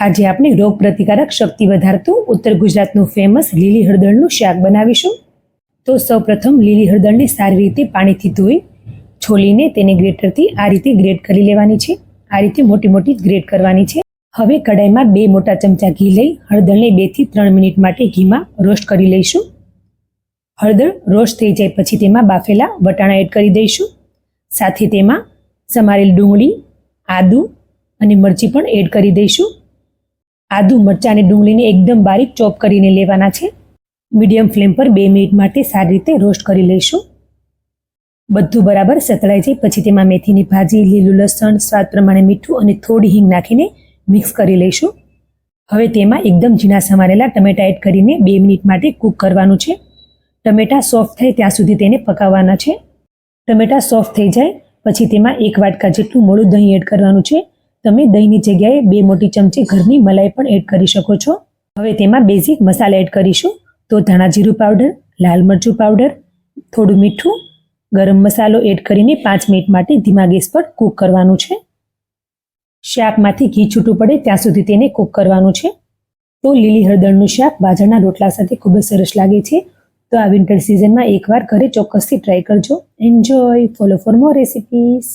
આજે આપણે રોગ પ્રતિકારક શક્તિ વધારતું ઉત્તર ગુજરાતનું ફેમસ લીલી હળદરનું શાક બનાવીશું। તો સૌપ્રથમ લીલી હળદરને સારી રીતે પાણીથી ધોઈ છોલીને તેને ગ્રેટરથી આ રીતે ગ્રેટ કરી લેવાની છે। આ રીતે મોટી મોટી ગ્રેટ કરવાની છે। હવે કડાઈમાં 2 મોટા ચમચા ઘી લઈ હળદરને 2 થી 3 મિનિટ માટે ઘીમાં રોસ્ટ કરી લઈશું। હળદર રોસ્ટ થઈ જાય પછી તેમાં બાફેલા વટાણા એડ કરી દઈશું। સાથે તેમાં સમારેલ ડુંગળી, આદુ અને મરચી પણ એડ કરી દઈશું। આદુ, મરચાં અને ડુંગળીને એકદમ બારીક ચોપ કરીને લેવાના છે। મીડિયમ ફ્લેમ પર 2 મિનિટ માટે સારી રીતે રોસ્ટ કરી લઈશું। બધું બરાબર સતળાઈ જાય પછી તેમાં મેથીની ભાજી, લીલું લસણ, સ્વાદ પ્રમાણે મીઠું અને થોડી હિંગ નાખીને મિક્સ કરી લઈશું। હવે તેમાં એકદમ ઝીણા સમારેલા ટમેટા એડ કરીને 2 મિનિટ માટે કૂક કરવાનું છે। ટમેટા સોફ્ટ થાય ત્યાં સુધી તેને પકાવવાના છે। ટમેટા સોફ્ટ થઈ જાય પછી તેમાં 1 વાટકા જેટલું મોળું દહીં એડ કરવાનું છે। તમે દહીંની જગ્યાએ 2 મોટી ચમચી ઘરની મલાઈ પણ એડ કરી શકો છો। હવે તેમાં બેઝિક મસાલા એડ કરીશું। તો ધાણા જીરું પાવડર, લાલ મરચું પાવડર, થોડું મીઠું, ગરમ મસાલો એડ કરીને 5 મિનિટ માટે ધીમા ગેસ પર કૂક કરવાનું છે। શાકમાંથી ઘી છૂટું પડે ત્યાં સુધી તેને કૂક કરવાનું છે। તો લીલી હળદરનું શાક બાજરાના રોટલા સાથે ખૂબ જ સરસ લાગે છે। તો આ વિન્ટર સિઝનમાં એકવાર ઘરે ચોક્કસથી ટ્રાય કરજો। Enjoy, follow for more recipes.